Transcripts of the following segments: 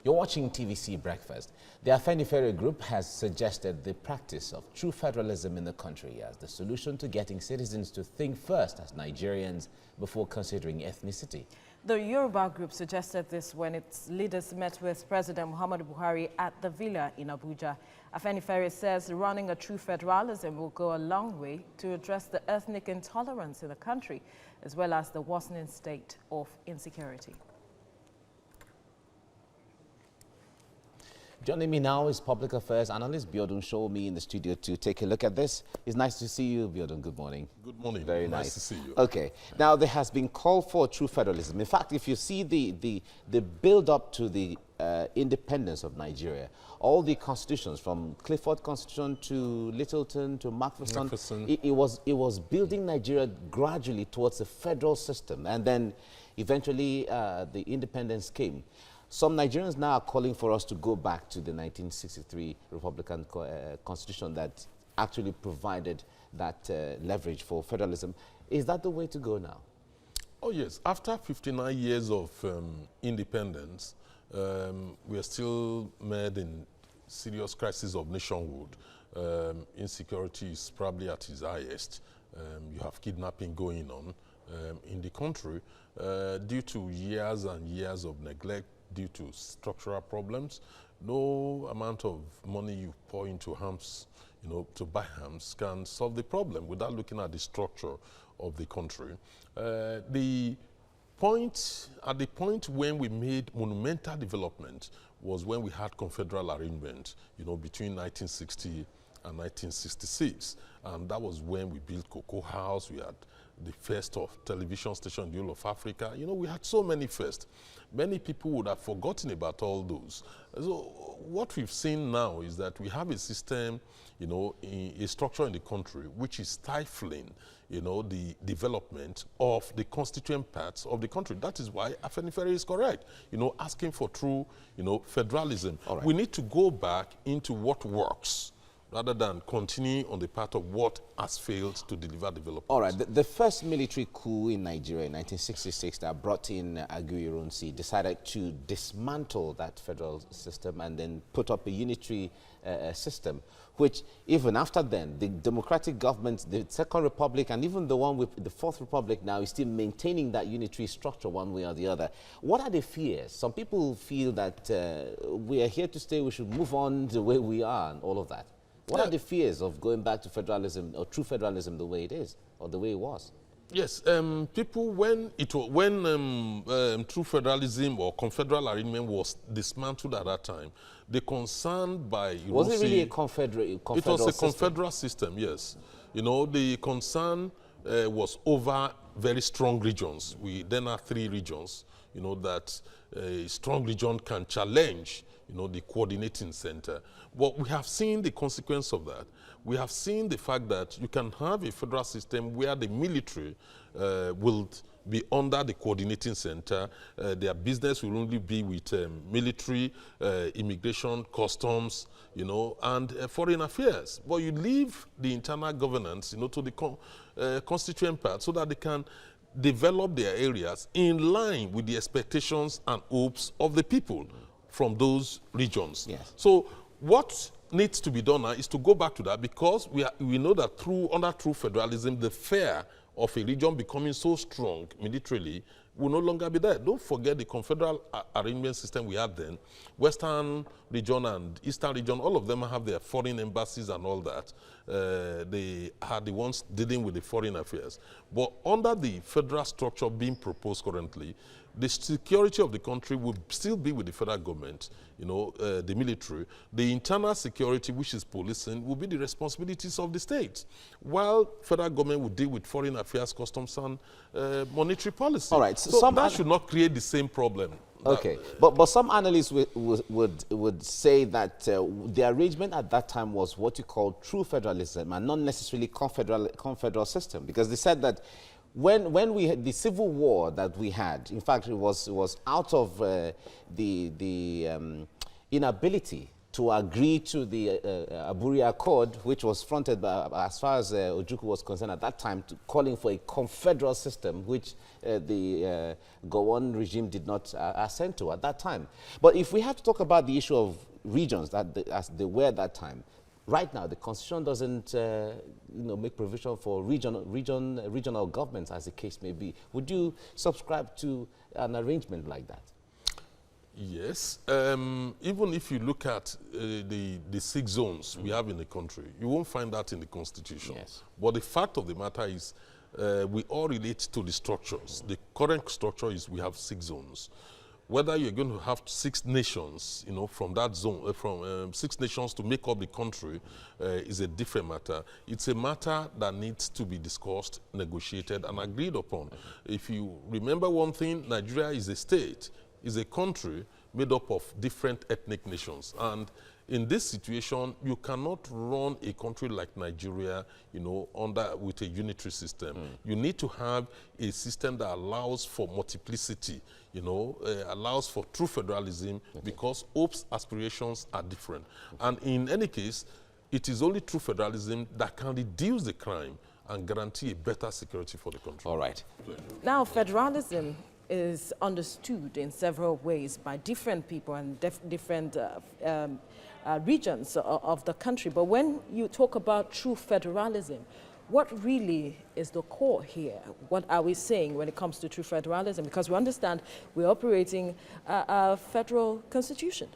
You're watching TVC Breakfast. The Afenifere group has suggested the practice of true federalism in the country as the solution to getting citizens to think first as Nigerians before considering ethnicity. The Yoruba group suggested this when its leaders met with President Muhammadu Buhari at the villa in Abuja. Afenifere says running a true federalism will go a long way to address the ethnic intolerance in the country, as well as the worsening state of insecurity. Joining me now is public affairs analyst Biodun Show-Me in the studio to take a look at this. It's nice to see you, Biodun. Good morning. Good morning. Very nice to see you. Okay. Now, there has been call for true federalism. In fact, if you see the build-up to the independence of Nigeria, all the constitutions from Clifford Constitution to Littleton to Macpherson, it was building Nigeria gradually towards a federal system, and then eventually the independence came. Some Nigerians now are calling for us to go back to the 1963 Republican Constitution that actually provided that leverage for federalism. Is that the way to go now? Oh, yes. After 59 years of independence, we are still mired in serious crisis of nationhood. Insecurity is probably at its highest. You have kidnapping going on in the country due to years and years of neglect, due to structural problems. No amount of money you pour into arms, to buy arms can solve the problem without looking at the structure of the country. At the point when we made monumental development was when we had confederal arrangement, between 1960 and 1966. And that was when we built Cocoa House. We had the first of television station in the whole of Africa. We had so many firsts. Many people would have forgotten about all those. So what we've seen now is that we have a system, a structure in the country which is stifling, the development of the constituent parts of the country. That is why Afenifere is correct, asking for true, federalism. All right. We need to go back into what works, rather than continue on the path of what has failed to deliver development. All right. The first military coup in Nigeria in 1966 that brought in Aguirre decided to dismantle that federal system and then put up a unitary system, which even after then, the democratic government, the Second Republic, and even the one with the Fourth Republic now is still maintaining that unitary structure one way or the other. What are the fears? Some people feel that we are here to stay, we should move on the way we are and all of that. What are the fears of going back to federalism or true federalism the way it is or the way it was? Yes, people, when true federalism or confederal arrangement was dismantled at that time, the concern by was it really a confederal it was a confederal system, yes. The concern was over very strong regions. We then have 3 regions. That a strong region can challenge, the coordinating center. But we have seen the consequence of that. We have seen the fact that you can have a federal system where the military will be under the coordinating center. Their business will only be with military, immigration, customs, and foreign affairs. But you leave the internal governance, to the constituent part so that they can develop their areas in line with the expectations and hopes of the people from those regions. Yes. So what needs to be done now is to go back to that, because we know that under true federalism, the fear of a region becoming so strong militarily will no longer be there. Don't forget the confederal arrangement system we had then. Western region and Eastern region, all of them have their foreign embassies and all that. They are the ones dealing with the foreign affairs. But under the federal structure being proposed currently, the security of the country will still be with the federal government, the military. The internal security, which is policing, will be the responsibilities of the states, while federal government will deal with foreign affairs, customs, and monetary policy. All right. So that should not create the same problem. Okay, but some analysts would say that the arrangement at that time was what you call true federalism and not necessarily confederal system, because they said that when we had the civil war that we had, in fact, it was out of the inability to agree to the Aburi Accord, which was fronted by, as far as Ojukwu was concerned at that time, calling for a confederal system, which the Gowon regime did not assent to at that time. But if we have to talk about the issue of regions as they were at that time, right now, the Constitution doesn't make provision for regional governments, as the case may be. Would you subscribe to an arrangement like that? Yes. Even if you look at the 6 zones we have in the country, you won't find that in the Constitution. Yes. But the fact of the matter is we all relate to the structures. The current structure is we have 6 zones. Whether you're going to have 6 nations, from that zone, from 6 nations to make up the country is a different matter. It's a matter that needs to be discussed, negotiated, and agreed upon. If you remember one thing, Nigeria is a state, is a country made up of different ethnic nations. And in this situation, you cannot run a country like Nigeria, with a unitary system. You need to have a system that allows for multiplicity, allows for true federalism, because hopes, aspirations are different. And in any case, it is only true federalism that can reduce the crime and guarantee a better security for the country. All right. Now, federalism is understood in several ways by different people and different regions of the country. But when you talk about true federalism, what really is the core here? What are we saying when it comes to true federalism? Because we understand we're operating a federal constitution.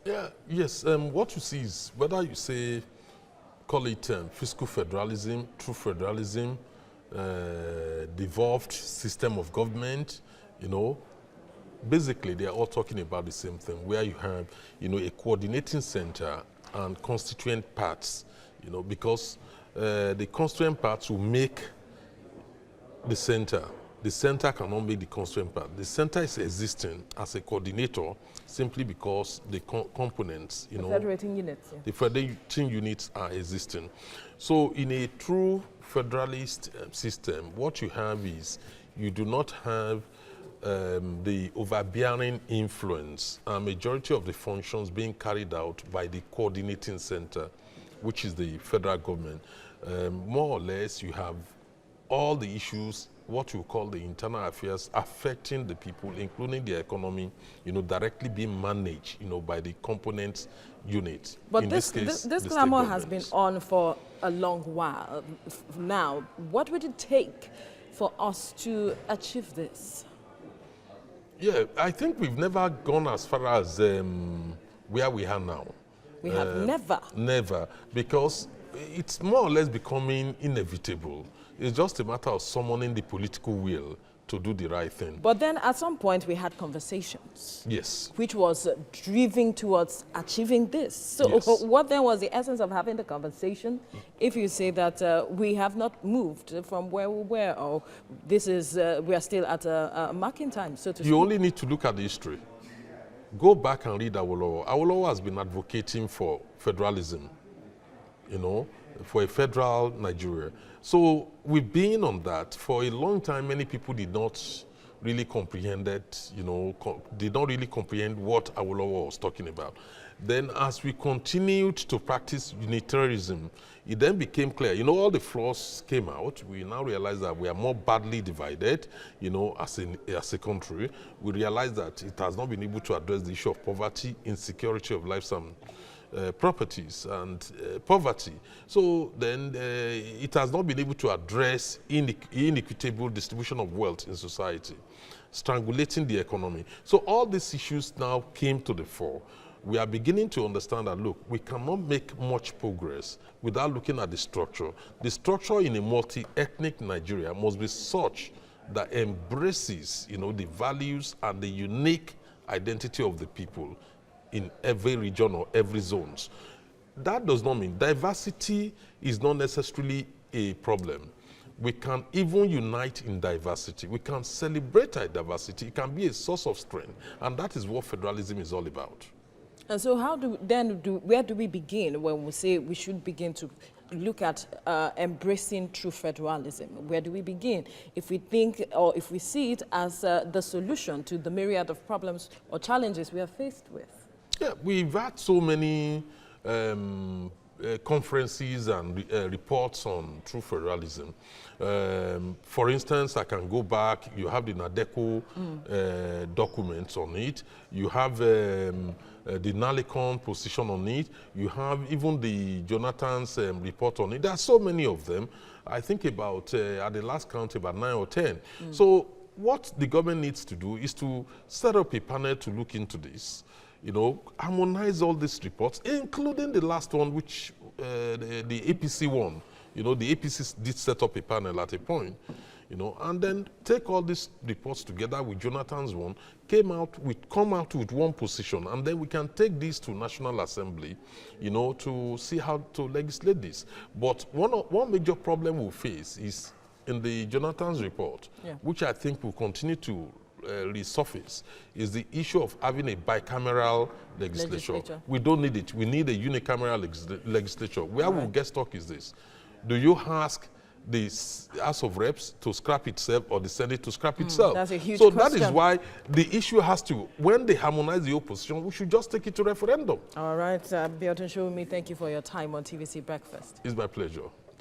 Yeah, yes. What you see is, whether you call it fiscal federalism, true federalism, devolved system of government, basically they are all talking about the same thing, where you have, a coordinating center and constituent parts, because the constituent parts will make the center. The center cannot make the constituent part. The center is existing as a coordinator simply because the components, the federating units. Yeah. The federating units are existing. So in a true federalist system, what you have is you do not have the overbearing influence, majority of the functions being carried out by the coordinating center, which is the federal government. More or less, you have all the issues, what you call the internal affairs, affecting the people, including the economy, directly being managed, by the component unit. But in this clamor has been on for a long while now. What would it take for us to achieve this? Yeah, I think we've never gone as far as where we are now. We have never. Never, because it's more or less becoming inevitable. It's just a matter of summoning the political will to do the right thing. But then at some point we had conversations. Yes. Which was driven towards achieving this. So yes. What then was the essence of having the conversation? If you say that we have not moved from where we were, or this is, we are still at a marking time, so to speak. You only need to look at the history. Go back and read Awolowo. Awolowo has been advocating for federalism, for a federal Nigeria. So we've been on that for a long time. Many people did not really comprehend it, did not really comprehend what Awolowo was talking about. Then as we continued to practice unitarianism, it then became clear, all the flaws came out. We now realize that we are more badly divided, as a country. We realize that it has not been able to address the issue of poverty, insecurity of lives and properties, and poverty. So then it has not been able to address inequitable distribution of wealth in society, strangulating the economy. So all these issues now came to the fore. We are beginning to understand that, look, we cannot make much progress without looking at the structure. The structure in a multi-ethnic Nigeria must be such that embraces, the values and the unique identity of the people in every region or every zones. That does not mean diversity is not necessarily a problem. We can even unite in diversity. We can celebrate our diversity. It can be a source of strength. And that is what federalism is all about. And so where do we begin when we say we should begin to look at embracing true federalism? Where do we begin? If we think, or if we see it as the solution to the myriad of problems or challenges we are faced with? Yeah, we've had so many conferences and reports on true federalism. For instance, I can go back, you have the NADECO documents on it, you have the Nalicon position on it, you have even the Jonathan's report on it. There are so many of them. I think about, at the last count, about 9 or 10. So what the government needs to do is to set up a panel to look into this, you know, harmonize all these reports, including the last one, which the APC one. You know, the APC did set up a panel at a point, you know, and then take all these reports together with Jonathan's one, come out with one position, and then we can take this to National Assembly, you know, to see how to legislate this. But one major problem we face is in the Jonathan's report, which I think will continue to resurface, is the issue of having a bicameral legislature. We don't need it. We need a unicameral legislature. Where we'll get stuck is this. Do you ask the House of Reps to scrap itself or the Senate to scrap itself? That's a huge question. That is why the issue has to, when they harmonize the opposition, we should just take it to referendum. All right, Biotun Showmi, thank you for your time on TVC Breakfast. It's my pleasure.